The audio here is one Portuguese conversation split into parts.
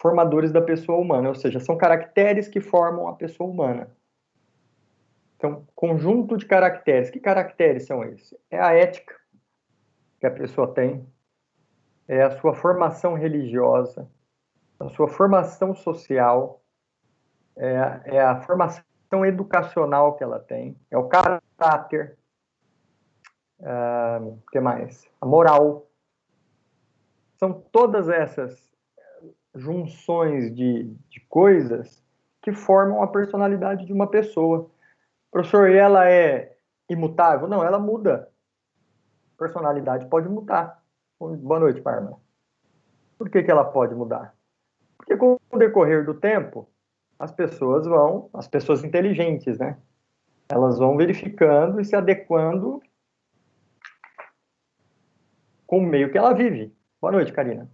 formadores da pessoa humana, ou seja, são caracteres que formam a pessoa humana. Então, conjunto de caracteres. Que caracteres são esses? É a ética que a pessoa tem, é a sua formação religiosa, a sua formação social, é a formação educacional que ela tem, é o caráter, o que mais? A moral. São todas essas junções de coisas que formam a personalidade de uma pessoa. Professor, e ela é imutável? Não, ela muda. Personalidade pode mudar. Boa noite, Parma. Por que ela pode mudar? Porque com o decorrer do tempo, as pessoas inteligentes, né? Elas vão verificando e se adequando com o meio que ela vive. Boa noite, Karina.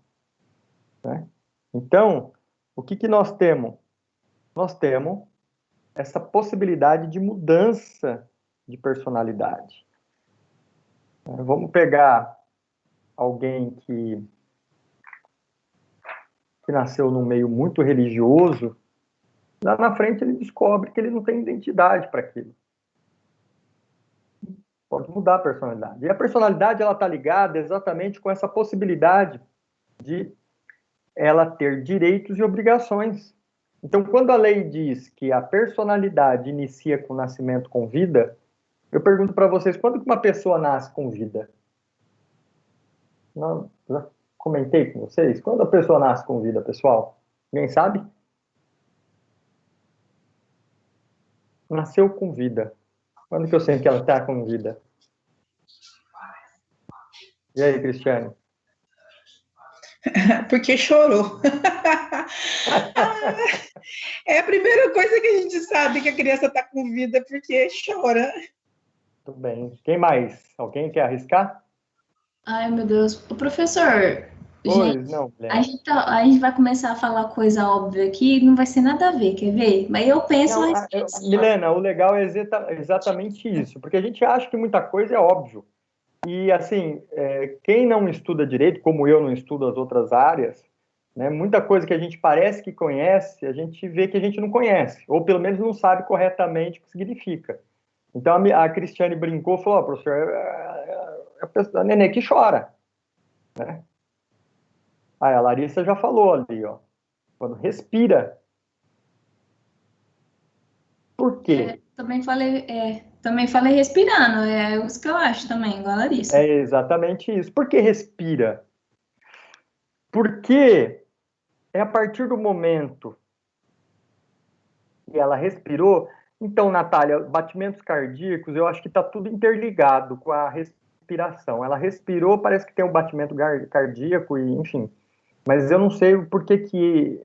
Né? Então, o que nós temos? Nós temos essa possibilidade de mudança de personalidade. Vamos pegar alguém que nasceu num meio muito religioso, lá na frente ele descobre que ele não tem identidade para aquilo. Pode mudar a personalidade. E a personalidade ela está ligada exatamente com essa possibilidade de ela ter direitos e obrigações. Então, quando a lei diz que a personalidade inicia com o nascimento com vida, eu pergunto para vocês, quando que uma pessoa nasce com vida? Não, já comentei com vocês. Quando a pessoa nasce com vida, pessoal? Ninguém sabe? Nasceu com vida. Quando que eu sei que ela está com vida? E aí, Cristiane? Porque chorou. É a primeira coisa que a gente sabe que a criança está com vida, porque chora. Tudo bem. Quem mais? Alguém quer arriscar? Ai, meu Deus. O professor, gente, Pois não, a Guilherme. gente, a gente vai começar a falar coisa óbvia aqui, não vai ser nada a ver, quer ver? Mas eu penso a Não, respeito. Milena, o legal é exatamente isso, porque a gente acha que muita coisa é óbvio. E, assim, quem não estuda direito, como eu não estudo as outras áreas, né, muita coisa que a gente parece que conhece, a gente vê que a gente não conhece, ou pelo menos não sabe corretamente o que significa. Então, a Cristiane brincou, falou, professor, a neném que chora, né? Aí a Larissa já falou ali, ó, quando respira. Por quê? Também falei respirando, é isso que eu acho também, igual a Larissa. É exatamente isso. Por que respira? Porque é a partir do momento que ela respirou. Então, Natália, batimentos cardíacos, eu acho que está tudo interligado com a respiração. Ela respirou, parece que tem um batimento cardíaco, e, enfim. Mas eu não sei por que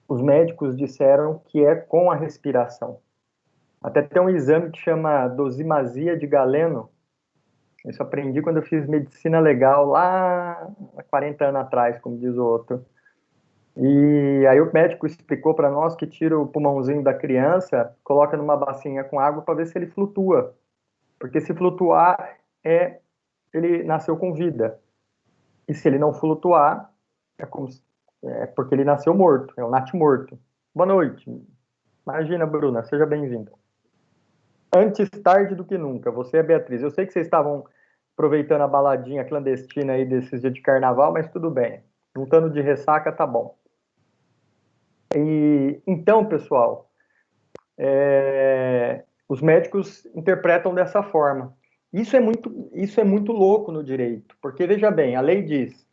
os médicos disseram que é com a respiração. Até tem um exame que chama dosimasia de Galeno. Isso aprendi quando eu fiz medicina legal lá há 40 anos atrás, como diz o outro. E aí o médico explicou para nós que tira o pulmãozinho da criança, coloca numa bacinha com água para ver se ele flutua. Porque se flutuar, ele nasceu com vida. E se ele não flutuar, é porque ele nasceu morto, é um natimorto. Boa noite. Imagina, Bruna, seja bem-vinda. Antes tarde do que nunca, você é Beatriz. Eu sei que vocês estavam aproveitando a baladinha clandestina aí desses dias de carnaval, mas tudo bem. Juntando de ressaca, tá bom. E então, pessoal, os médicos interpretam dessa forma. Isso é muito louco no direito, porque veja bem, a lei diz: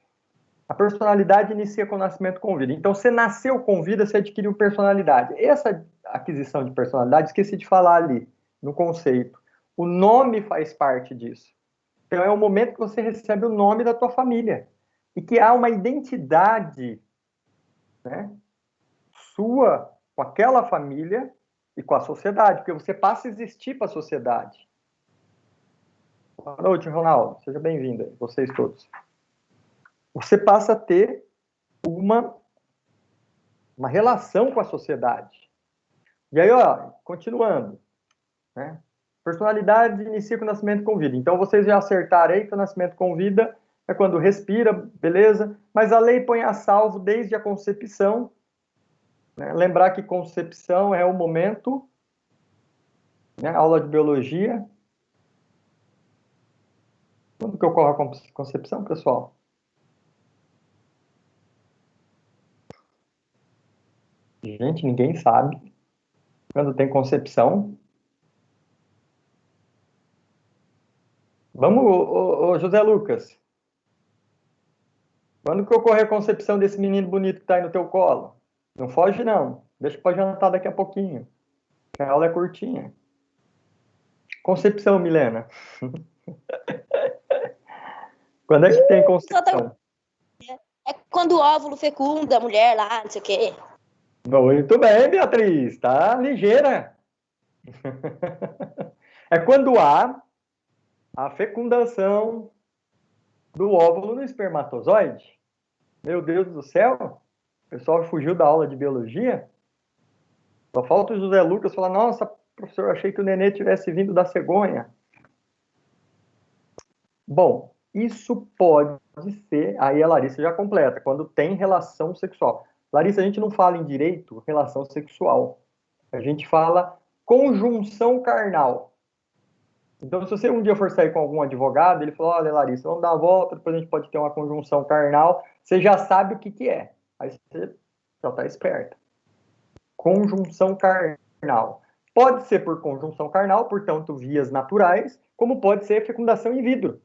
a personalidade inicia com o nascimento com vida. Então, você nasceu com vida, você adquiriu personalidade. Essa aquisição de personalidade, esqueci de falar ali no conceito. O nome faz parte disso. Então, é o momento que você recebe o nome da tua família e que há uma identidade, né, sua com aquela família e com a sociedade, porque você passa a existir para a sociedade. Boa noite, Ronaldo. Seja bem-vinda, vocês todos. Você passa a ter uma relação com a sociedade. E aí, ó, continuando, né? Personalidade inicia com o nascimento com vida. Então, vocês já acertaram aí que o nascimento com vida é quando respira, beleza? Mas a lei põe a salvo desde a concepção, né? Lembrar que concepção é o momento, né? Aula de biologia. Quando que ocorre a concepção, pessoal? Gente, ninguém sabe. Quando tem concepção. Vamos, ô José Lucas. Quando que ocorre a concepção desse menino bonito que está aí no teu colo? Não foge, não. Deixa para jantar daqui a pouquinho. A aula é curtinha. Concepção, Milena. Quando é que tem concepção? É quando o óvulo fecunda a mulher lá, não sei o quê. Muito bem, Beatriz. Tá ligeira. É quando há a fecundação do óvulo no espermatozoide. Meu Deus do céu. O pessoal fugiu da aula de biologia. Só falta o José Lucas falar, nossa, professor, achei que o nenê tivesse vindo da cegonha. Bom, isso pode ser, aí a Larissa já completa, quando tem relação sexual. Larissa, a gente não fala em direito relação sexual. A gente fala conjunção carnal. Então, se você um dia for sair com algum advogado, ele falou, olha, Larissa, vamos dar uma volta, depois a gente pode ter uma conjunção carnal, você já sabe o que que é. Aí você já está esperta. Conjunção carnal. Pode ser por conjunção carnal, portanto, vias naturais, como pode ser fecundação in vitro.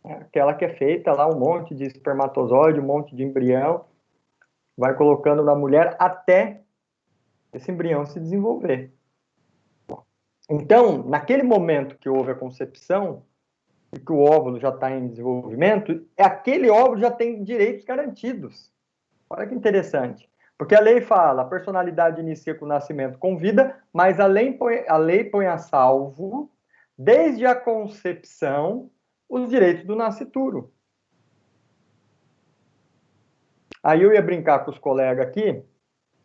Aquela que é feita lá, um monte de espermatozoide, um monte de embrião, vai colocando na mulher até esse embrião se desenvolver. Então, naquele momento que houve a concepção, e que o óvulo já está em desenvolvimento, aquele óvulo já tem direitos garantidos. Olha que interessante. Porque a lei fala, a personalidade inicia com o nascimento com vida, mas a lei põe a salvo, desde a concepção, os direitos do nascituro. Aí eu ia brincar com os colegas aqui,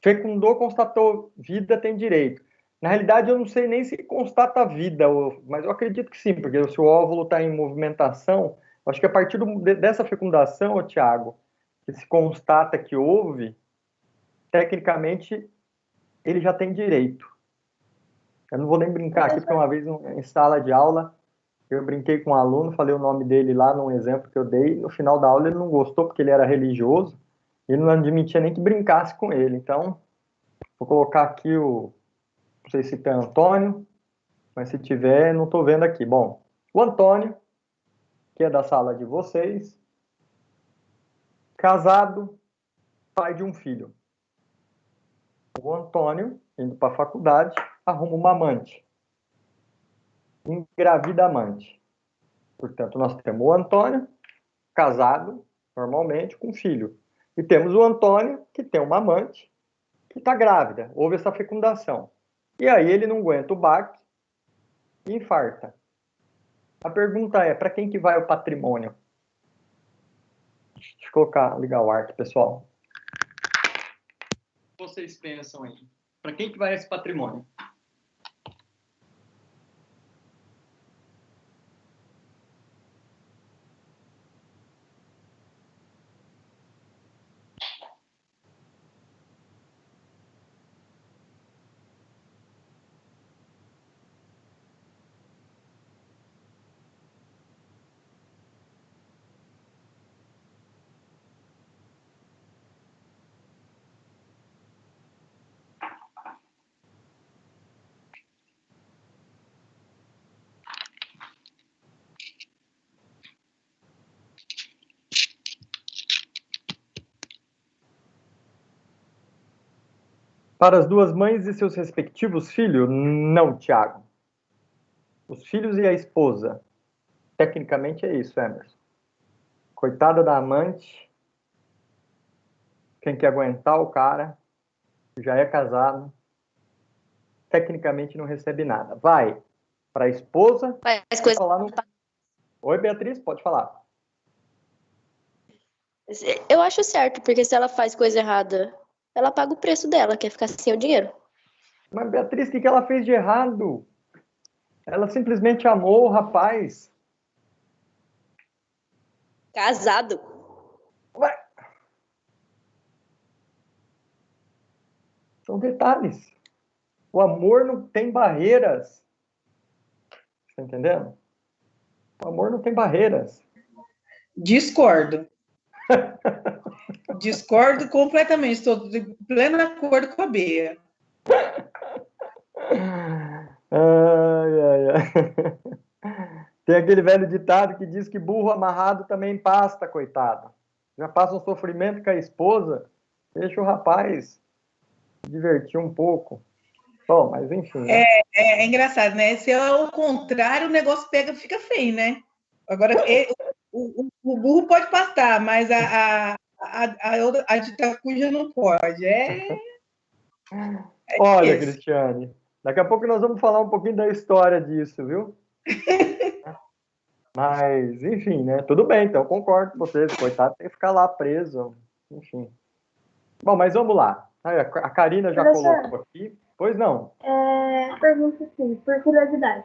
fecundou, constatou vida, tem direito. Na realidade, eu não sei nem se constata vida, mas eu acredito que sim, porque se o óvulo está em movimentação, acho que a partir dessa fecundação, Tiago, que se constata que houve, tecnicamente, ele já tem direito. Eu não vou nem brincar aqui, porque uma vez em sala de aula, eu brinquei com um aluno, falei o nome dele lá num exemplo que eu dei, no final da aula ele não gostou porque ele era religioso, ele não admitia nem que brincasse com ele. Então, vou colocar aqui não sei se tem Antônio, mas se tiver, não estou vendo aqui. Bom, o Antônio, que é da sala de vocês, casado, pai de um filho. O Antônio, indo para a faculdade, arruma uma amante. Engravida a amante. Portanto, nós temos o Antônio, casado, normalmente, com filho. E temos o Antônio, que tem uma amante, que está grávida. Houve essa fecundação. E aí ele não aguenta o baque e infarta. A pergunta é, para quem que vai o patrimônio? Deixa eu ligar o ar aqui, pessoal. O que vocês pensam aí? Para quem que vai esse patrimônio? Para as duas mães e seus respectivos filhos? Não, Tiago. Os filhos e a esposa. Tecnicamente é isso, Emerson. Coitada da amante. Quem quer aguentar o cara, já é casado, tecnicamente não recebe nada. Vai para a esposa. Faz coisa. Oi, Beatriz, pode falar. Eu acho certo, porque se ela faz coisa errada, ela paga o preço dela, quer ficar sem o dinheiro. Mas, Beatriz, o que ela fez de errado? Ela simplesmente amou o rapaz. Casado. Ué, são detalhes. O amor não tem barreiras. Tá entendendo? O amor não tem barreiras. Discordo. Discordo completamente. Estou de pleno acordo com a Bea. Ai, ai, ai. Tem aquele velho ditado que diz que burro amarrado também pasta, coitado. Já passa um sofrimento com a esposa, deixa o rapaz se divertir um pouco. Bom, mas enfim, né? É engraçado, né? Se é o contrário, o negócio fica feio, né? Agora, o burro pode pastar, mas a de tacuja não pode. Olha, Isso. Cristiane, daqui a pouco nós vamos falar um pouquinho da história disso, viu? Mas, enfim, né? Tudo bem, então concordo com vocês. Coitado, tem que ficar lá preso. Enfim. Bom, mas vamos lá. A Karina já Professor, colocou aqui. Pois não. pergunta assim, por curiosidade.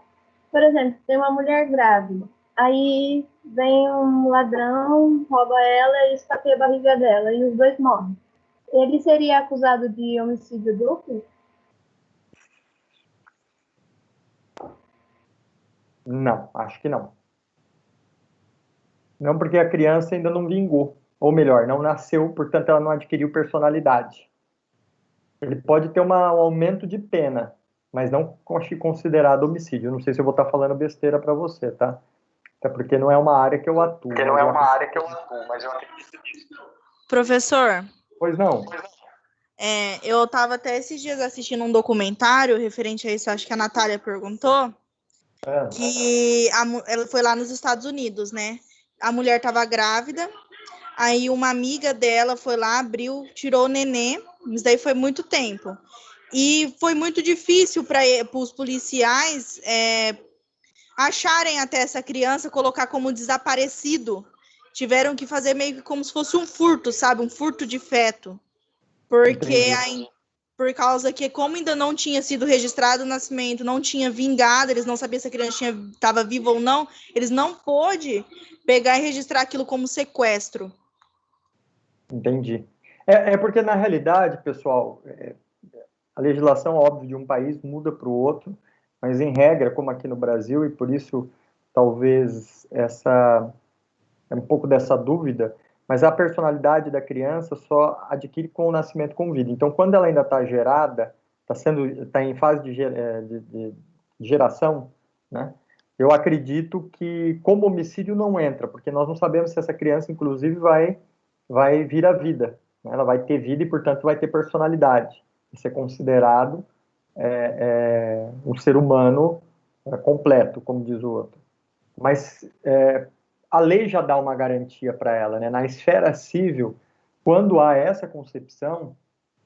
Por exemplo, tem uma mulher grávida, aí vem um ladrão, rouba ela e esfaqueia a barriga dela, e os dois morrem. Ele seria acusado de homicídio duplo? Não, acho que não. Não, porque a criança ainda não vingou. Ou melhor, não nasceu, portanto ela não adquiriu personalidade. Ele pode ter um aumento de pena, mas não considerado homicídio. Não sei se eu vou estar falando besteira para você, tá? Até porque não é uma área que eu atuo. Porque não é uma área que eu atuo, mas eu acredito nisso. Professor, Pois não. eu estava até esses dias assistindo um documentário referente a isso, acho que a Natália perguntou, que ela foi lá nos Estados Unidos, né? A mulher estava grávida, aí uma amiga dela foi lá, abriu, tirou o nenê, mas daí foi muito tempo. E foi muito difícil para os policiais acharem até essa criança, colocar como desaparecido. Tiveram que fazer meio que como se fosse um furto, sabe? Um furto de feto. Porque por causa que, como ainda não tinha sido registrado o nascimento, não tinha vingado, eles não sabiam se a criança estava viva ou não, eles não pôde pegar e registrar aquilo como sequestro. Entendi. Porque, na realidade, pessoal, a legislação, óbvio, de um país muda para o outro, mas, em regra, como aqui no Brasil, e por isso, talvez, um pouco dessa dúvida, mas a personalidade da criança só adquire com o nascimento com vida. Então, quando ela ainda está gerada, está em fase de geração, né? Eu acredito que como homicídio não entra, porque nós não sabemos se essa criança, inclusive, vai vir à vida. Né? Ela vai ter vida e, portanto, vai ter personalidade. Isso é considerado um ser humano completo, como diz o outro. Mas a lei já dá uma garantia para ela, né? Na esfera civil, quando há essa concepção,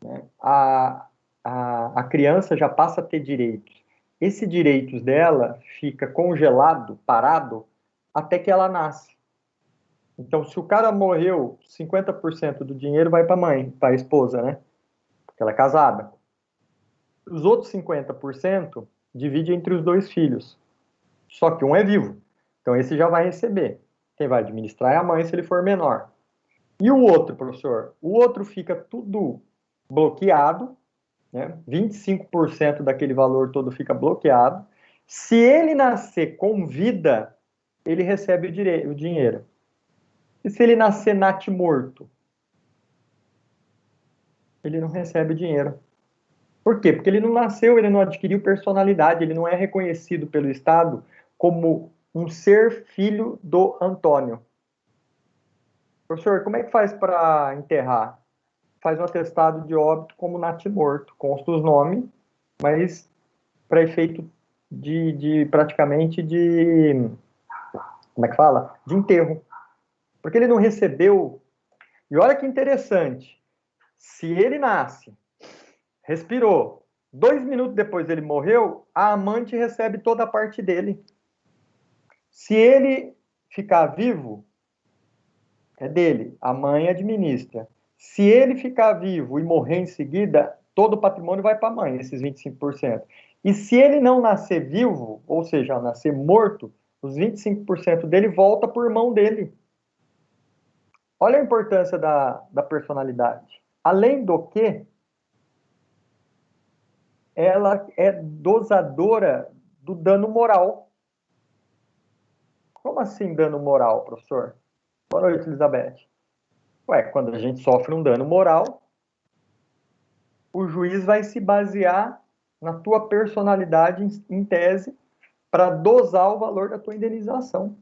né, a criança já passa a ter direitos. Esse direitos dela fica congelado, parado, até que ela nasce. Então, se o cara morreu, 50% do dinheiro vai para a mãe, para a esposa, né? Porque ela é casada. Os outros 50% divide entre os dois filhos. Só que um é vivo. Então, esse já vai receber. Quem vai administrar é a mãe, se ele for menor. E o outro, professor? O outro fica tudo bloqueado, né? 25% daquele valor todo fica bloqueado. Se ele nascer com vida, ele recebe o dinheiro. E se ele nascer natimorto? Ele não recebe o dinheiro. Por quê? Porque ele não nasceu, ele não adquiriu personalidade, ele não é reconhecido pelo Estado como um ser filho do Antônio. Professor, como é que faz para enterrar? Faz um atestado de óbito como natimorto, consta os nomes, mas para efeito praticamente de, como é que fala? De enterro. Porque ele não recebeu. E olha que interessante, se ele nasce, respirou, 2 minutos depois ele morreu, a amante recebe toda a parte dele. Se ele ficar vivo, é dele, a mãe administra. Se ele ficar vivo e morrer em seguida, todo o patrimônio vai para a mãe, esses 25%. E se ele não nascer vivo, ou seja, nascer morto, os 25% dele volta para o irmão dele. olha a importância da personalidade. Além do que, ela é dosadora do dano moral. Como assim dano moral, professor? Boa noite, Elizabeth. Ué, quando a gente sofre um dano moral, o juiz vai se basear na tua personalidade em tese para dosar o valor da tua indenização.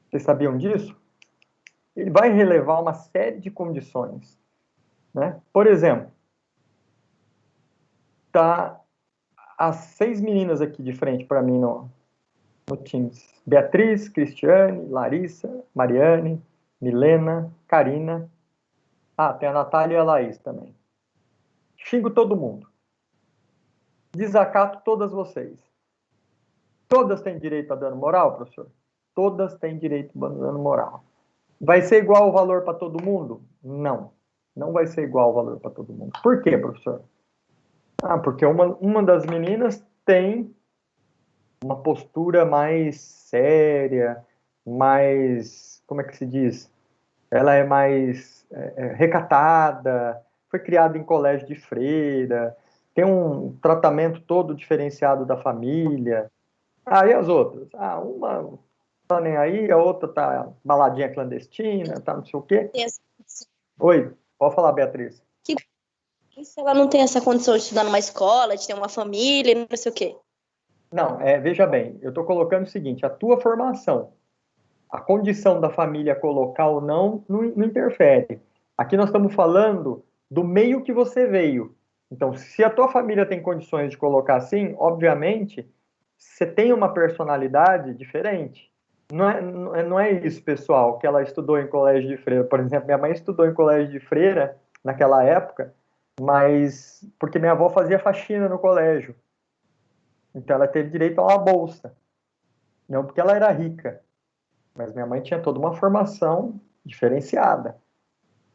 Vocês sabiam disso? Ele vai relevar uma série de condições, né? Por exemplo, tá as 6 meninas aqui de frente para mim no Teams. Beatriz, Cristiane, Larissa, Mariane, Milena, Karina. Ah, tem a Natália e a Laís também. Xingo todo mundo. Desacato todas vocês. Todas têm direito a dano moral, professor? Todas têm direito a dano moral. Vai ser igual o valor para todo mundo? Não. Não vai ser igual o valor para todo mundo. Por quê, professor? Ah, porque uma das meninas tem uma postura mais séria, mais, como é que se diz? Ela é mais recatada, foi criada em colégio de freira, tem um tratamento todo diferenciado da família. Ah, e as outras? Ah, uma tá nem aí, a outra tá baladinha clandestina, tá não sei o quê. Oi, pode falar, Beatriz. E se ela não tem essa condição de estudar numa escola, de ter uma família, não sei o quê? Não, veja bem, eu estou colocando o seguinte, a tua formação, a condição da família colocar ou não interfere. Aqui nós estamos falando do meio que você veio. Então, se a tua família tem condições de colocar assim, obviamente, você tem uma personalidade diferente. Não é isso, pessoal, que ela estudou em colégio de freira. Por exemplo, minha mãe estudou em colégio de freira naquela época, mas porque minha avó fazia faxina no colégio. Então ela teve direito a uma bolsa. Não porque ela era rica, mas minha mãe tinha toda uma formação diferenciada,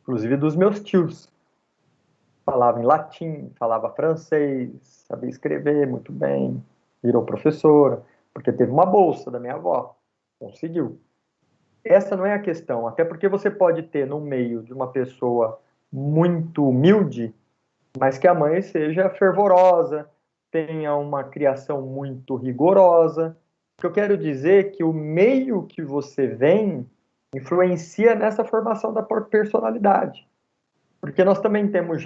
inclusive dos meus tios. Falava em latim, falava francês, sabia escrever muito bem, virou professora, porque teve uma bolsa da minha avó. Conseguiu. Essa não é a questão, até porque você pode ter no meio de uma pessoa muito humilde, mas que a mãe seja fervorosa, tenha uma criação muito rigorosa. O que eu quero dizer é que o meio que você vem influencia nessa formação da personalidade. Porque nós também temos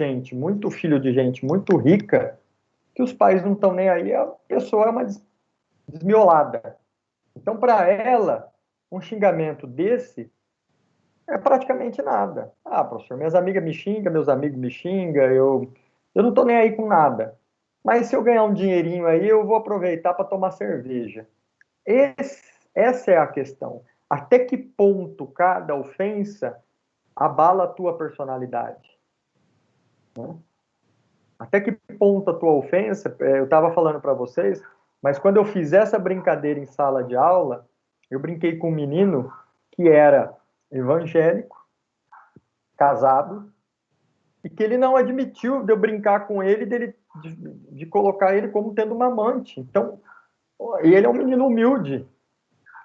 filho de gente muito rica, que os pais não estão nem aí, a pessoa é uma desmiolada. Então, para ela, um xingamento desse é praticamente nada. Ah, professor, minhas amigas me xingam, meus amigos me xingam, eu não estou nem aí com nada. Mas se eu ganhar um dinheirinho aí, eu vou aproveitar para tomar cerveja. Essa é a questão. Até que ponto cada ofensa abala a tua personalidade? Né? Até que ponto a tua ofensa... Eu estava falando para vocês, mas quando eu fiz essa brincadeira em sala de aula, eu brinquei com um menino que era evangélico, casado, e que ele não admitiu de eu brincar com ele, de colocar ele como tendo uma amante. Então, e ele é um menino humilde.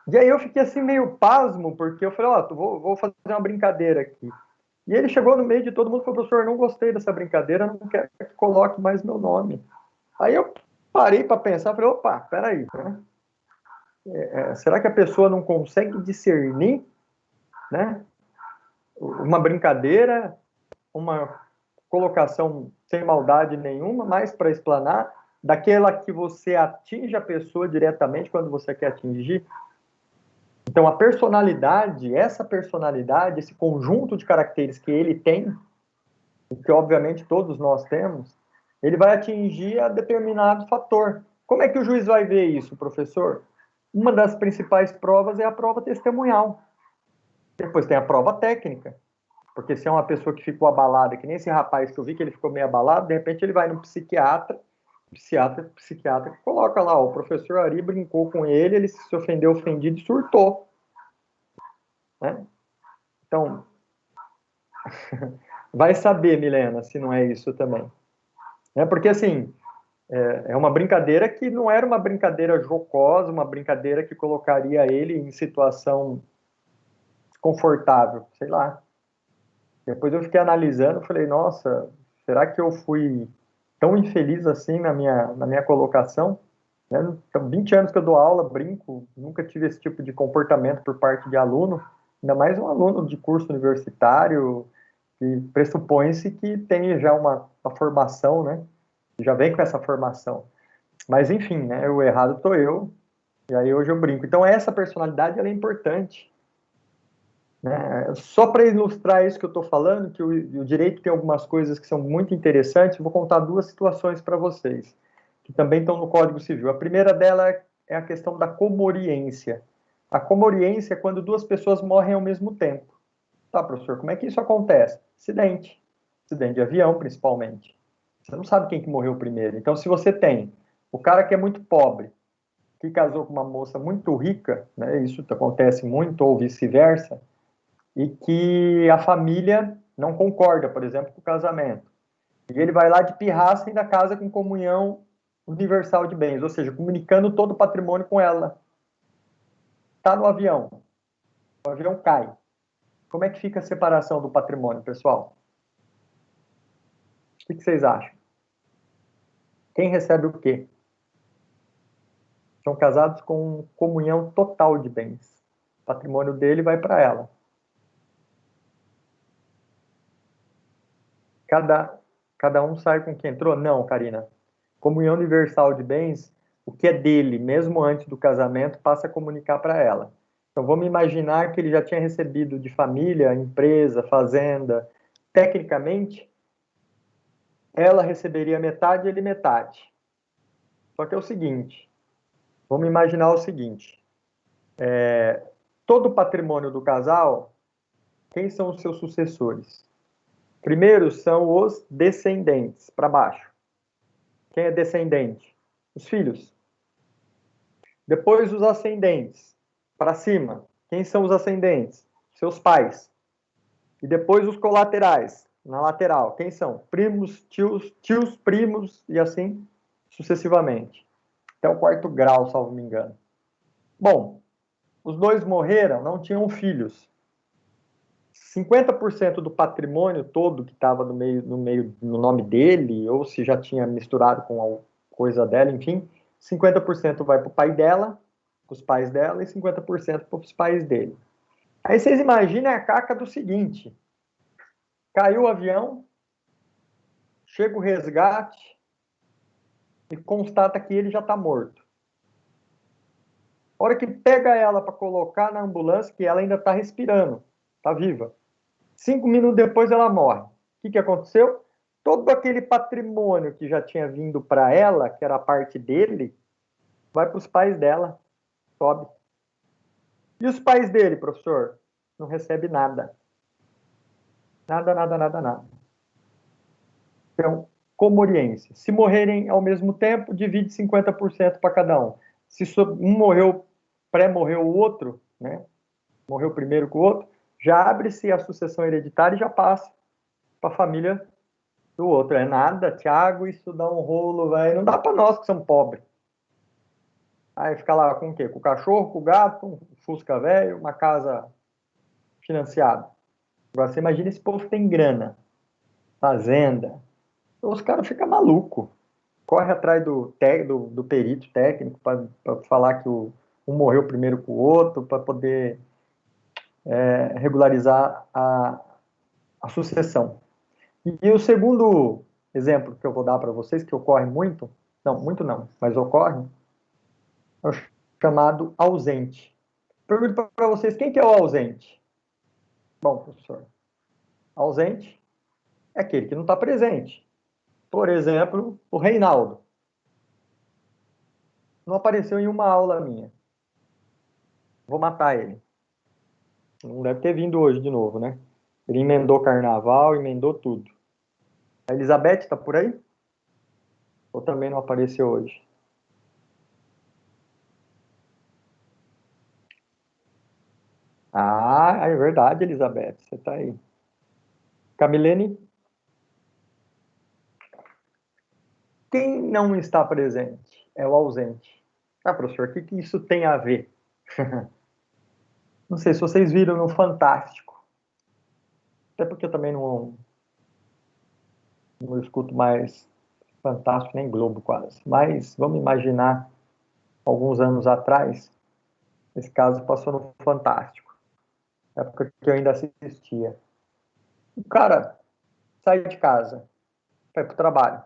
E aí eu fiquei assim meio pasmo, porque eu falei, vou fazer uma brincadeira aqui. E ele chegou no meio de todo mundo e falou, professor, não gostei dessa brincadeira, não quero que coloque mais meu nome. Aí eu parei para pensar, falei, opa, peraí, né? Será que a pessoa não consegue discernir, né? Uma brincadeira, uma colocação sem maldade nenhuma, mais para explanar, daquela que você atinge a pessoa diretamente quando você quer atingir. Então, a personalidade, esse conjunto de caracteres que ele tem, que obviamente todos nós temos, ele vai atingir a determinado fator. Como é que o juiz vai ver isso, professor? Uma das principais provas é a prova testemunhal. Depois tem a prova técnica. Porque se é uma pessoa que ficou abalada, que nem esse rapaz que eu vi que ele ficou meio abalado, de repente ele vai no psiquiatra coloca lá, o professor Ari brincou com ele se ofendeu, ofendido e surtou. Né? Então, vai saber, Milena, se não é isso também. Porque, assim, é uma brincadeira que não era uma brincadeira jocosa, uma brincadeira que colocaria ele em situação desconfortável, sei lá. Depois eu fiquei analisando, falei, nossa, será que eu fui tão infeliz assim na minha colocação? Né? Então, 20 anos que eu dou aula, brinco, nunca tive esse tipo de comportamento por parte de aluno, ainda mais um aluno de curso universitário, que pressupõe-se que tem já uma formação, né? Já vem com essa formação. Mas, enfim, né? O errado estou eu, e aí hoje eu brinco. Então, essa personalidade, ela é importante. Né? Só para ilustrar isso que eu estou falando, que o direito tem algumas coisas que são muito interessantes, eu vou contar duas situações para vocês, que também estão no Código Civil. A primeira dela é a questão da comoriência. A comoriência é quando duas pessoas morrem ao mesmo tempo. Tá, professor, como é que isso acontece? Acidente. Acidente de avião, principalmente. Você não sabe quem que morreu primeiro. Então, se você tem o cara que é muito pobre, que casou com uma moça muito rica, né, isso acontece muito, ou vice-versa, e que a família não concorda, por exemplo, com o casamento. E ele vai lá de pirraça e ainda casa com comunhão universal de bens, ou seja, comunicando todo o patrimônio com ela. Está no avião, o avião cai. Como é que fica a separação do patrimônio, pessoal? O que vocês acham? Quem recebe o quê? São casados com comunhão total de bens. O patrimônio dele vai para ela. Cada um sai com quem entrou? Não, Karina. Comunhão universal de bens, o que é dele, mesmo antes do casamento, passa a comunicar para ela. Então, vamos imaginar que ele já tinha recebido de família, empresa, fazenda. Tecnicamente, ela receberia metade e ele metade. Só que é o seguinte, vamos imaginar o seguinte, todo o patrimônio do casal, quem são os seus sucessores? Primeiro são os descendentes, para baixo. Quem é descendente? Os filhos. Depois os ascendentes, para cima. Quem são os ascendentes? Seus pais. E depois os colaterais, na lateral. Quem são? Primos, tios, primos e assim sucessivamente. Até o quarto grau, salvo me engano. Bom, os dois morreram, não tinham filhos. 50% do patrimônio todo que estava no nome dele, ou se já tinha misturado com a coisa dela, enfim, 50% vai para o pai dela, para os pais dela, e 50% para os pais dele. Aí vocês imaginem a caca do seguinte: caiu o avião, chega o resgate e constata que ele já está morto. A hora que pega ela para colocar na ambulância, que ela ainda está respirando, está viva. 5 minutos depois ela morre. O que aconteceu? Todo aquele patrimônio que já tinha vindo para ela, que era a parte dele, vai para os pais dela, sobe. E os pais dele, professor? Não recebe nada. Nada, nada, nada, nada. Então, comoriência. Se morrerem ao mesmo tempo, divide 50% para cada um. Se um morreu, pré-morreu o outro, né? Morreu primeiro que o outro, já abre-se a sucessão hereditária e já passa para a família do outro. É nada, Tiago, isso dá um rolo, velho. Não dá para nós que somos pobres. Aí fica lá com o quê? Com o cachorro, com o gato, um Fusca velho, uma casa financiada. Agora você imagina esse povo que tem grana, fazenda. Os caras ficam malucos. Corre atrás do perito técnico para falar que um morreu primeiro que o outro, para poder regularizar a sucessão. E o segundo exemplo que eu vou dar para vocês, que ocorre muito não, mas ocorre, é o chamado ausente. Pergunto para vocês, quem que é o ausente? Bom, professor, ausente é aquele que não está presente. Por exemplo, o Reinaldo. Não apareceu em uma aula minha. Vou matar ele. Não deve ter vindo hoje de novo, né? Ele emendou carnaval, emendou tudo. A Elizabeth está por aí? Ou também não apareceu hoje? Ah, é verdade, Elizabeth. Você está aí. Camilene? Quem não está presente é o ausente. Ah, professor, o que isso tem a ver? Não sei se vocês viram no Fantástico. Até porque eu também não escuto mais Fantástico, nem Globo quase. Mas vamos imaginar, alguns anos atrás, esse caso passou no Fantástico. Época que eu ainda assistia. O cara sai de casa, vai para o trabalho.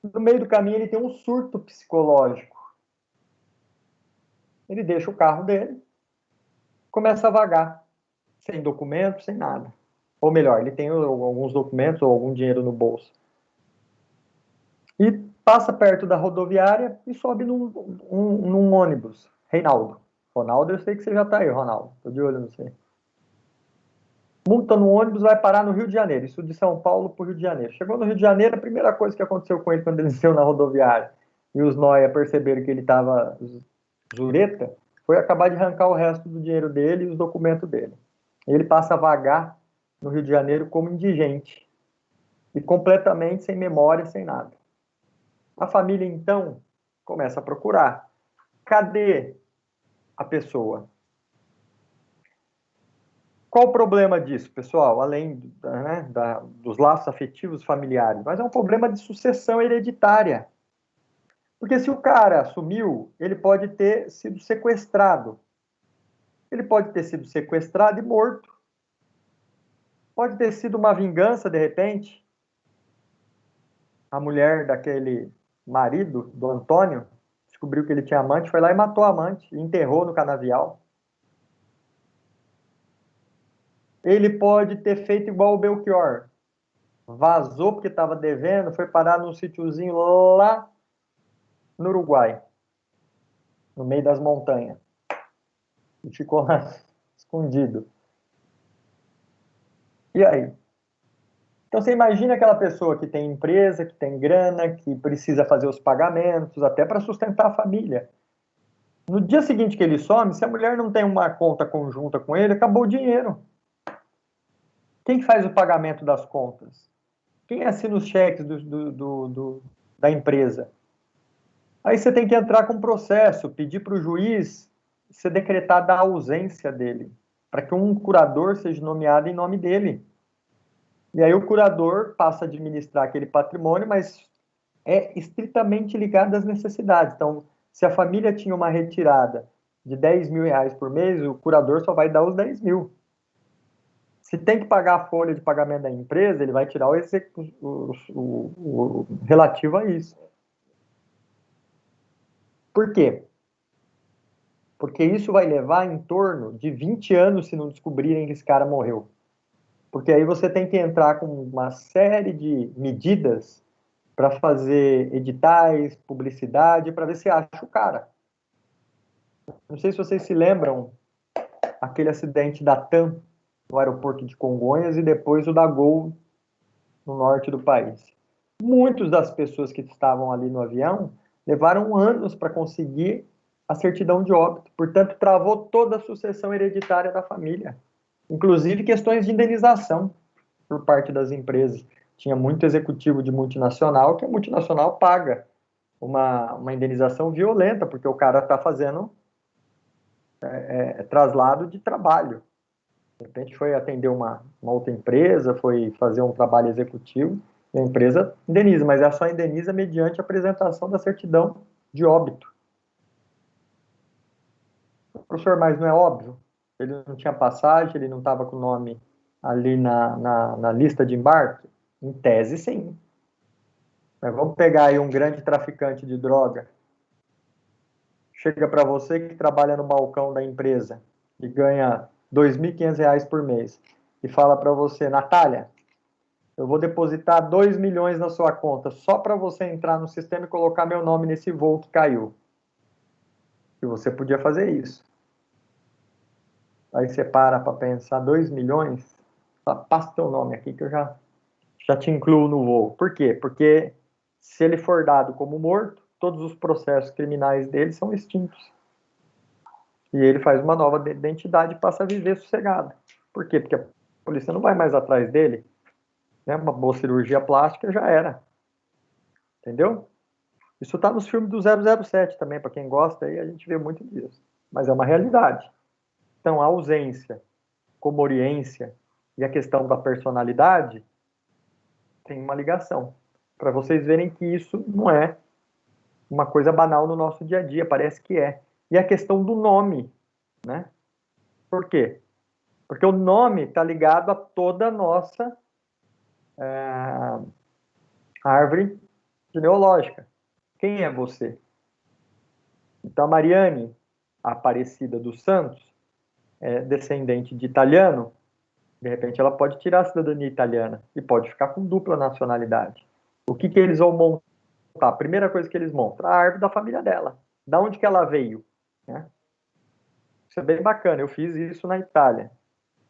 No meio do caminho ele tem um surto psicológico. Ele deixa o carro dele, começa a vagar, sem documento, sem nada. Ou melhor, ele tem alguns documentos ou algum dinheiro no bolso. E passa perto da rodoviária e sobe num ônibus. Ronaldo, eu sei que você já está aí, Ronaldo. Estou de olho, não sei. Monta no ônibus, vai parar no Rio de Janeiro. Isso de São Paulo para o Rio de Janeiro. Chegou no Rio de Janeiro, a primeira coisa que aconteceu com ele quando ele desceu na rodoviária e os nóia perceberam que ele estava zureta, foi acabar de arrancar o resto do dinheiro dele e os documentos dele. Ele passa a vagar no Rio de Janeiro como indigente e completamente sem memória, sem nada. A família, então, começa a procurar. Cadê a pessoa? Qual o problema disso, pessoal? Além dos laços afetivos familiares, mas é um problema de sucessão hereditária. Porque se o cara sumiu, ele pode ter sido sequestrado. Ele pode ter sido sequestrado e morto. Pode ter sido uma vingança, de repente. A mulher daquele marido, do Antônio, descobriu que ele tinha amante, foi lá e matou a amante, e enterrou no canavial. Ele pode ter feito igual o Belchior. Vazou porque estava devendo, foi parar num sítiozinho lá no Uruguai, no meio das montanhas. E ficou lá escondido. E aí? Então você imagina aquela pessoa que tem empresa, que tem grana, que precisa fazer os pagamentos, até para sustentar a família. No dia seguinte que ele some, se a mulher não tem uma conta conjunta com ele, acabou o dinheiro. Quem faz o pagamento das contas? Quem assina os cheques da empresa? Aí você tem que entrar com um processo, pedir para o juiz ser decretada a ausência dele, para que um curador seja nomeado em nome dele. E aí o curador passa a administrar aquele patrimônio, mas é estritamente ligado às necessidades. Então, se a família tinha uma retirada de 10 mil reais por mês, o curador só vai dar os 10 mil. Se tem que pagar a folha de pagamento da empresa, ele vai tirar o relativo a isso. Por quê? Porque isso vai levar em torno de 20 anos se não descobrirem que esse cara morreu. Porque aí você tem que entrar com uma série de medidas para fazer editais, publicidade, para ver se acha o cara. Não sei se vocês se lembram aquele acidente da TAM no aeroporto de Congonhas e depois o da Gol no norte do país. Muitas das pessoas que estavam ali no avião levaram anos para conseguir a certidão de óbito. Portanto, travou toda a sucessão hereditária da família. Inclusive questões de indenização por parte das empresas. Tinha muito executivo de multinacional que a multinacional paga uma indenização violenta, porque o cara está fazendo traslado de trabalho. De repente foi atender uma outra empresa, foi fazer um trabalho executivo, e a empresa indeniza, mas ela só indeniza mediante a apresentação da certidão de óbito. Professor, mas não é óbvio? Ele não tinha passagem, ele não estava com o nome ali na lista de embarque? Em tese, sim. Mas vamos pegar aí um grande traficante de droga. Chega para você que trabalha no balcão da empresa e ganha R$ 2.500 por mês e fala para você, Natália, eu vou depositar 2 milhões na sua conta só para você entrar no sistema e colocar meu nome nesse voo que caiu. E você podia fazer isso. Aí você para pensar, 2 milhões, passa teu nome aqui que eu já te incluo no voo. Por quê? Porque se ele for dado como morto, todos os processos criminais dele são extintos. E ele faz uma nova identidade e passa a viver sossegado. Por quê? Porque a polícia não vai mais atrás dele. Né? Uma boa cirurgia plástica já era. Entendeu? Isso está nos filmes do 007 também, para quem gosta, aí a gente vê muito disso. Mas é uma realidade. questão ausência, comoriência e a questão da personalidade tem uma ligação. Para vocês verem que isso não é uma coisa banal no nosso dia a dia, parece que é. E a questão do nome, né? Por quê? Porque o nome está ligado a toda a nossa árvore genealógica. Quem é você? Então, a Mariane Aparecida dos Santos é descendente de italiano, de repente ela pode tirar a cidadania italiana e pode ficar com dupla nacionalidade. O que eles vão montar? A primeira coisa que eles montam, a árvore da família dela. Da onde que ela veio? Né? Isso é bem bacana, eu fiz isso na Itália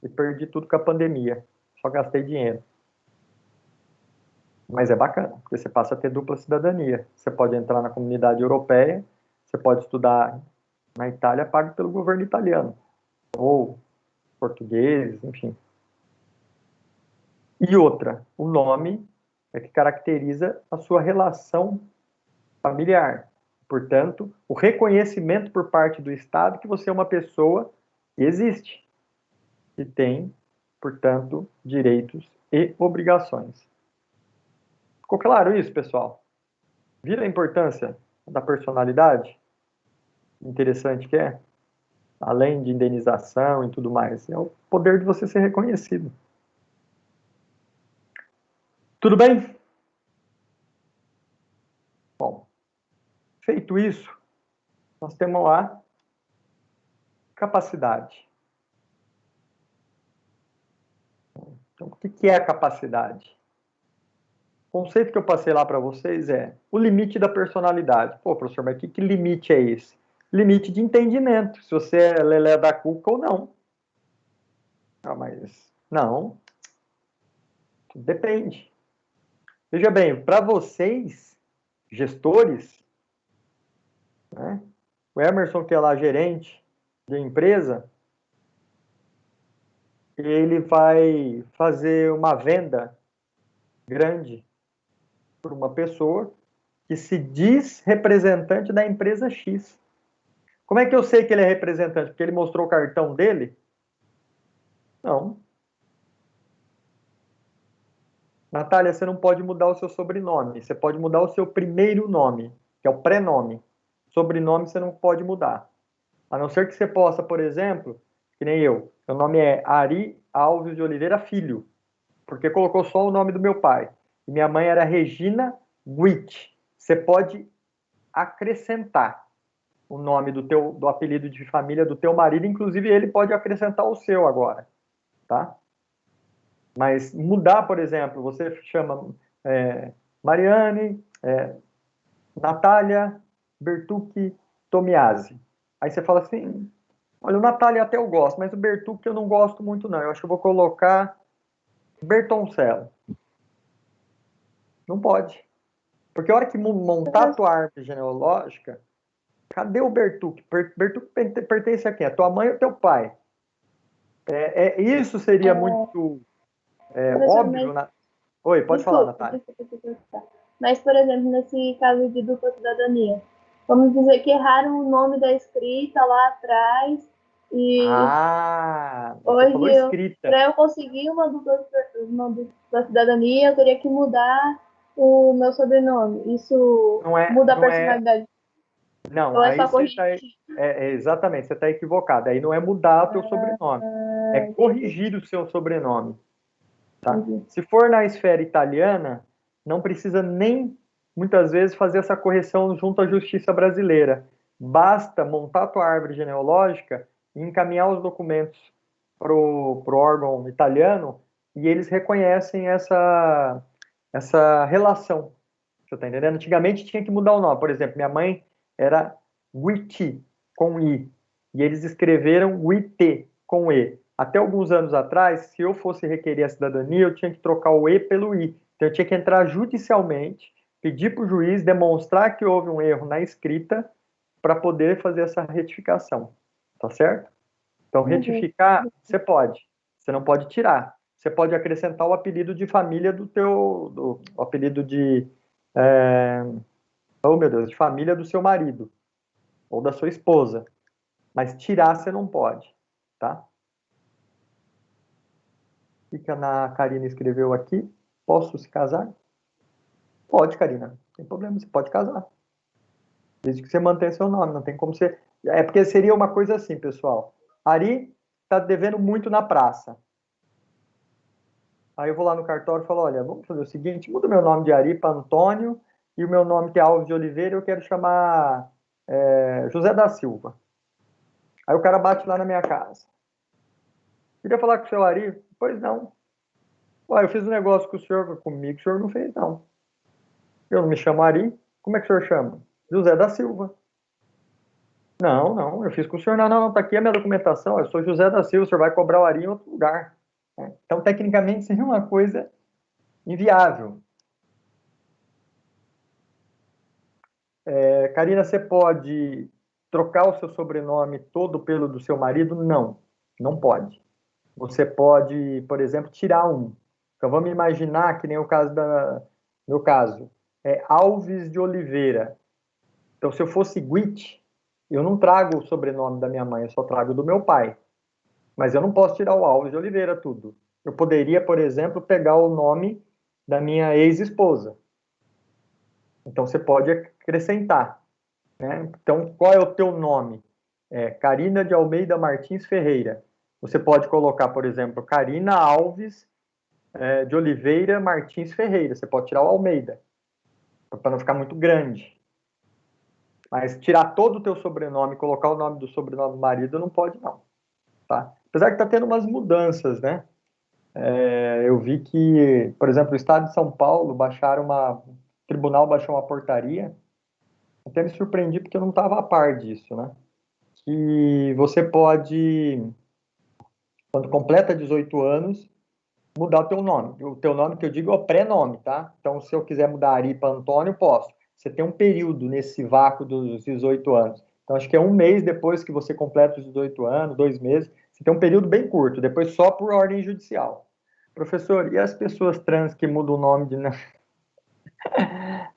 e perdi tudo com a pandemia, só gastei dinheiro. Mas é bacana, porque você passa a ter dupla cidadania. Você pode entrar na comunidade europeia, você pode estudar na Itália pago pelo governo italiano, ou português, enfim. E outra, o nome é que caracteriza a sua relação familiar. Portanto, o reconhecimento por parte do Estado que você é uma pessoa que existe e tem, portanto, direitos e obrigações. Ficou claro isso, pessoal? Viram a importância da personalidade? Interessante que é? Além de indenização e tudo mais, é o poder de você ser reconhecido. Tudo bem? Bom, feito isso, nós temos a capacidade. Então, o que é a capacidade? O conceito que eu passei lá para vocês é o limite da personalidade. Pô, professor, mas que limite é esse? Limite de entendimento, se você é lelé da cuca ou não. Ah, mas não. Depende. Veja bem, para vocês, gestores, né? O Emerson, que é lá gerente de empresa, ele vai fazer uma venda grande por uma pessoa que se diz representante da empresa X. Como é que eu sei que ele é representante? Porque ele mostrou o cartão dele? Não. Natália, você não pode mudar o seu sobrenome. Você pode mudar o seu primeiro nome, que é o pré-nome. Sobrenome você não pode mudar. A não ser que você possa, por exemplo, que nem eu. Meu nome é Ari Alves de Oliveira Filho, porque colocou só o nome do meu pai. E minha mãe era Regina Witt. Você pode acrescentar o nome do apelido de família do teu marido, inclusive ele pode acrescentar o seu agora, tá? Mas mudar, por exemplo, você chama Mariane, Natália Bertucci Tomiasi. Aí você fala assim, olha, o Natália até eu gosto, mas o Bertucci eu não gosto muito não, eu acho que eu vou colocar Bertoncello. Não pode. Porque a hora que montar a tua árvore genealógica, cadê o Bertucci? Bertucci pertence a quem? A tua mãe ou teu pai? Isso seria muito óbvio. Oi, pode falar, Natália. Mas, por exemplo, nesse caso de dupla cidadania, vamos dizer que erraram o nome da escrita lá atrás e hoje, para eu conseguir uma dupla cidadania, eu teria que mudar o meu sobrenome. Isso muda a personalidade. Não, aí você exatamente, você está equivocado. Aí não é mudar o teu sobrenome, é corrigir o seu sobrenome. Tá? Se for na esfera italiana, não precisa nem, muitas vezes, fazer essa correção junto à justiça brasileira. Basta montar a tua árvore genealógica e encaminhar os documentos pro órgão italiano e eles reconhecem essa relação. Você está entendendo? Antigamente tinha que mudar o nome. Por exemplo, minha mãe era Witt, com I, e eles escreveram Witt, com E. Até alguns anos atrás, se eu fosse requerer a cidadania, eu tinha que trocar o E pelo I. Então, eu tinha que entrar judicialmente, pedir para o juiz demonstrar que houve um erro na escrita para poder fazer essa retificação. Tá certo? Então, retificar, você pode. Você não pode tirar. Você pode acrescentar o apelido de família o apelido de... oh, meu Deus, de família do seu marido ou da sua esposa. Mas tirar você não pode. tá? O que a Karina escreveu aqui? Posso se casar? Pode, Karina. Não tem problema, você pode casar. Desde que você mantenha seu nome, não tem como você... É porque seria uma coisa assim, pessoal. Ari está devendo muito na praça. Aí eu vou lá no cartório e falo, olha, vamos fazer o seguinte, muda o meu nome de Ari para Antônio e o meu nome que é Alves de Oliveira, eu quero chamar José da Silva. Aí o cara bate lá na minha casa. Queria falar com o seu Ari? Pois não. Ué, eu fiz um negócio com o senhor, comigo, o senhor não fez, não. Eu não me chamo Ari. Como é que o senhor chama? José da Silva. Não, eu fiz com o senhor. Não, tá aqui a minha documentação. Eu sou José da Silva, o senhor vai cobrar o Ari em outro lugar. Então, tecnicamente, seria uma coisa inviável. Karina, você pode trocar o seu sobrenome todo pelo do seu marido? Não, não pode. Você pode, por exemplo, tirar um. Então, vamos imaginar que nem o caso meu caso, Alves de Oliveira. Então, se eu fosse Guit, eu não trago o sobrenome da minha mãe, eu só trago do meu pai. Mas eu não posso tirar o Alves de Oliveira tudo. Eu poderia, por exemplo, pegar o nome da minha ex-esposa. Então, você pode acrescentar. Né? Então, qual é o teu nome? Karina de Almeida Martins Ferreira. Você pode colocar, por exemplo, Karina Alves de Oliveira Martins Ferreira. Você pode tirar o Almeida, para não ficar muito grande. Mas tirar todo o teu sobrenome, colocar o nome do sobrenome do marido, não pode, não. Tá? Apesar que está tendo umas mudanças, né? Eu vi que, por exemplo, o Estado de São Paulo o tribunal baixou uma portaria, até me surpreendi porque eu não estava a par disso, né? Que você pode, quando completa 18 anos, mudar o teu nome. O teu nome que eu digo é o pré-nome, tá? Então, se eu quiser mudar Ari para Antônio, posso. Você tem um período nesse vácuo dos 18 anos. Então, acho que é um mês depois que você completa os 18 anos, 2 meses. Você tem um período bem curto, depois só por ordem judicial. Professor, e as pessoas trans que mudam o nome de...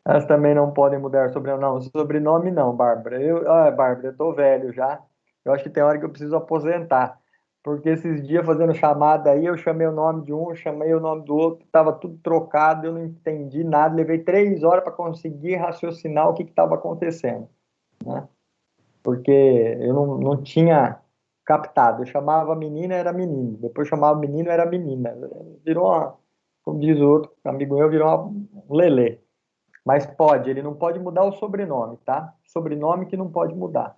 Elas também não podem mudar sobrenome? Não, sobrenome não, Bárbara. Bárbara, eu tô velho já. Eu acho que tem hora que eu preciso aposentar. Porque esses dias fazendo chamada aí, eu chamei o nome de um, chamei o nome do outro, estava tudo trocado, eu não entendi nada, levei 3 horas para conseguir raciocinar o que estava acontecendo, né? Porque eu não tinha captado, eu chamava menina, era menino, depois chamava menino, era menina, virou como diz o outro amigo meu, virou um lelê. Mas pode, ele não pode mudar o sobrenome, tá? Sobrenome que não pode mudar.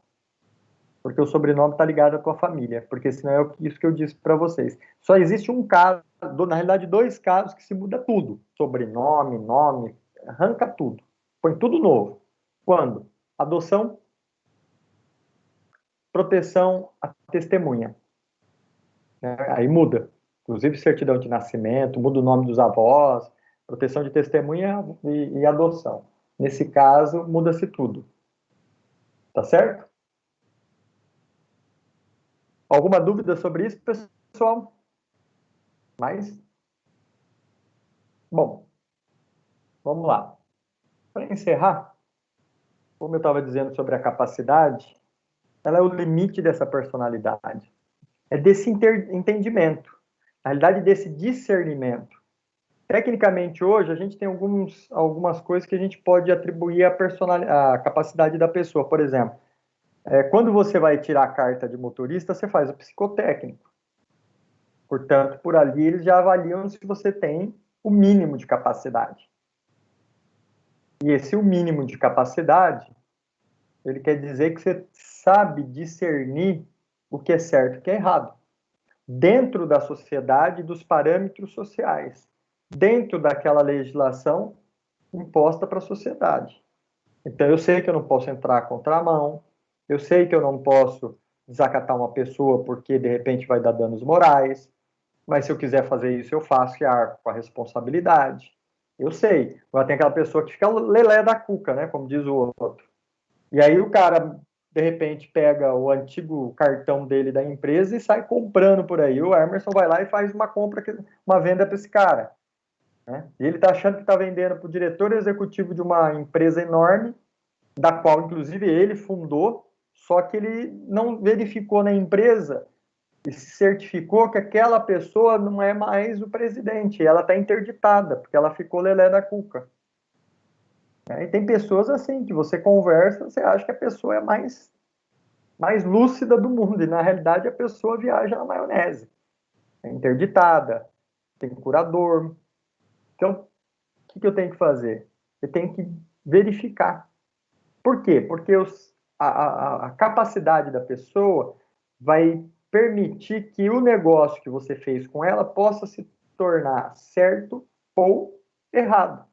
Porque o sobrenome está ligado à tua família, porque senão é isso que eu disse para vocês. Só existe um caso, na realidade 2 casos que se muda tudo. Sobrenome, nome, arranca tudo. Põe tudo novo. Quando? Adoção, proteção à testemunha. Aí muda. Inclusive certidão de nascimento, muda o nome dos avós, proteção de testemunha e adoção. Nesse caso, muda-se tudo. Tá certo? Alguma dúvida sobre isso, pessoal? Bom, vamos lá. Para encerrar, como eu estava dizendo sobre a capacidade, ela é o limite dessa personalidade. É desse entendimento, na realidade desse discernimento. Tecnicamente, hoje, a gente tem algumas coisas que a gente pode atribuir à capacidade da pessoa. Por exemplo, quando você vai tirar a carta de motorista, você faz o psicotécnico. Portanto, por ali eles já avaliam se você tem o mínimo de capacidade. E o mínimo de capacidade, ele quer dizer que você sabe discernir o que é certo e o que é errado. Dentro da sociedade, dos parâmetros sociais. Dentro daquela legislação imposta para a sociedade. Então, eu sei que eu não posso entrar à contramão, eu sei que eu não posso desacatar uma pessoa porque, de repente, vai dar danos morais, mas se eu quiser fazer isso, eu faço e arco com a responsabilidade. Eu sei. Agora tem aquela pessoa que fica lelé da cuca, né? Como diz o outro. E aí o cara, de repente, pega o antigo cartão dele da empresa e sai comprando por aí. O Emerson vai lá e faz uma venda para esse cara. Né? E ele está achando que está vendendo para o diretor executivo de uma empresa enorme, da qual, inclusive, ele fundou, só que ele não verificou na empresa e se certificou que aquela pessoa não é mais o presidente, ela está interditada, porque ela ficou lelé da cuca. E tem pessoas assim, que você conversa, você acha que a pessoa é mais lúcida do mundo, e na realidade a pessoa viaja na maionese. É interditada, tem curador. Então, o que eu tenho que fazer? Eu tenho que verificar. Por quê? Porque a capacidade da pessoa vai permitir que o negócio que você fez com ela possa se tornar certo ou errado.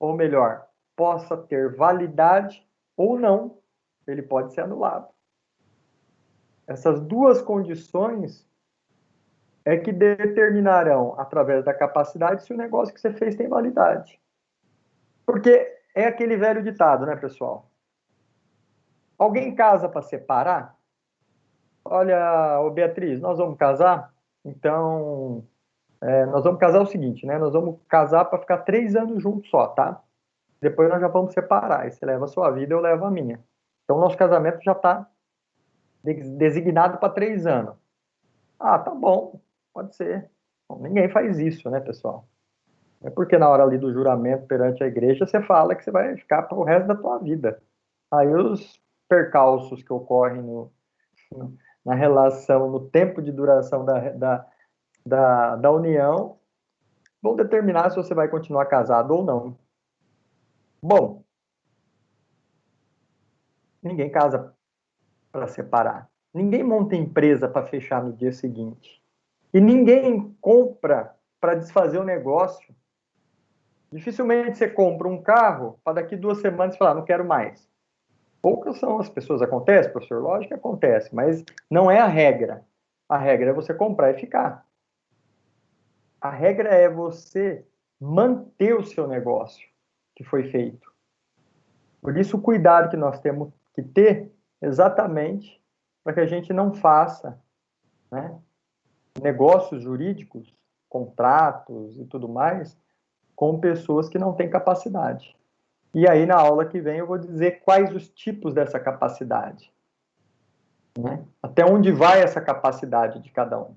Ou melhor, possa ter validade ou não. Ele pode ser anulado. Essas duas condições é que determinarão, através da capacidade, se o negócio que você fez tem validade. Porque é aquele velho ditado, né, pessoal? Alguém casa para separar? Olha, ô Beatriz, nós vamos casar? Então, nós vamos casar o seguinte, né? Nós vamos casar para ficar 3 anos juntos só, tá? Depois nós já vamos separar. Aí você leva a sua vida, eu levo a minha. Então, nosso casamento já está designado para 3 anos. Ah, tá bom, pode ser. Bom, ninguém faz isso, né, pessoal? É porque na hora ali do juramento perante a igreja, você fala que você vai ficar para o resto da tua vida. Aí os percalços que ocorrem na relação, no tempo de duração da união, vão determinar se você vai continuar casado ou não. Bom, ninguém casa para separar. Ninguém monta empresa para fechar no dia seguinte. E ninguém compra para desfazer o negócio. Dificilmente você compra um carro para daqui 2 semanas falar, não quero mais. Poucas são as pessoas. Acontece, professor? Lógico que acontece, mas não é a regra. A regra é você comprar e ficar. A regra é você manter o seu negócio que foi feito. Por isso, o cuidado que nós temos que ter, exatamente, para que a gente não faça, né, negócios jurídicos, contratos e tudo mais, com pessoas que não têm capacidade. E aí, na aula que vem, eu vou dizer quais os tipos dessa capacidade. Né? Até onde vai essa capacidade de cada um.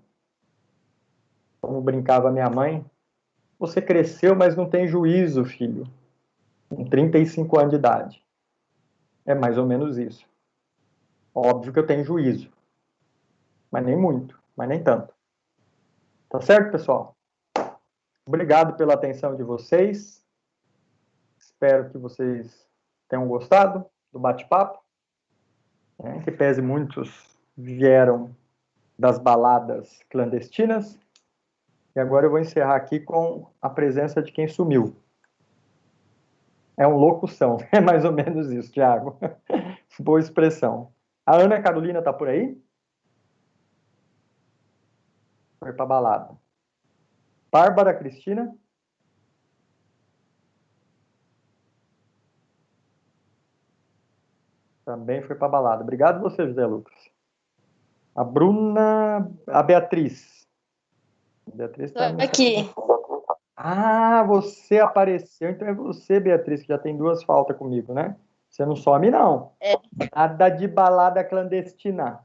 Como brincava minha mãe, você cresceu, mas não tem juízo, filho. Com 35 anos de idade. É mais ou menos isso. Óbvio que eu tenho juízo. Mas nem muito, mas nem tanto. Tá certo, pessoal? Obrigado pela atenção de vocês. Espero que vocês tenham gostado do bate-papo. Que pese muitos vieram das baladas clandestinas. E agora eu vou encerrar aqui com a presença de quem sumiu. É um locução, é mais ou menos isso, Thiago. Boa expressão. A Ana Carolina está por aí? Foi para balada. Bárbara Cristina? Também foi para balada. Obrigado você, José Lucas. A Bruna, a Beatriz. A Beatriz está aqui. Ah, você apareceu. Então é você, Beatriz, que já tem 2 faltas comigo, né? Você não some, não. É. Nada de balada clandestina.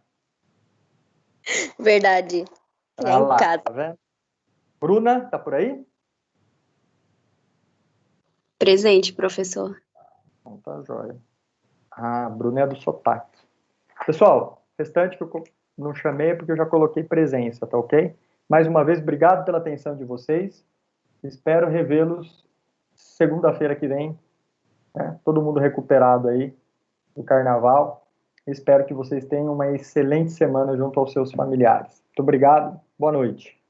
Verdade. Ah lá, em casa. tá vendo? Bruna, tá por aí? Presente, professor. Então tá jóia. Ah, Bruna é do sotaque. Pessoal, restante que eu não chamei é porque eu já coloquei presença, tá ok? Mais uma vez, obrigado pela atenção de vocês. Espero revê-los segunda-feira que vem. Né? Todo mundo recuperado aí do carnaval. Espero que vocês tenham uma excelente semana junto aos seus familiares. Muito obrigado. Boa noite.